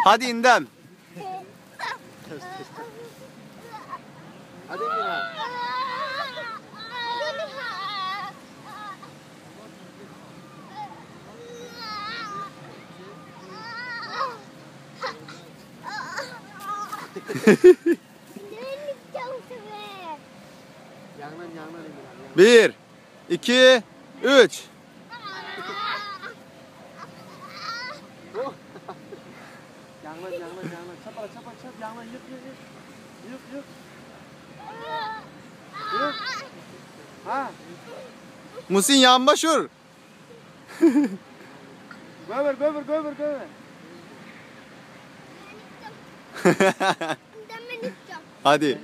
Hadi indem. Hadi Mina. Yandan Mina. 1, 2, 3. Yandan. Çap. Yandan yık. Yık. Ha. Musin yanbaşur. Göver. Hadi.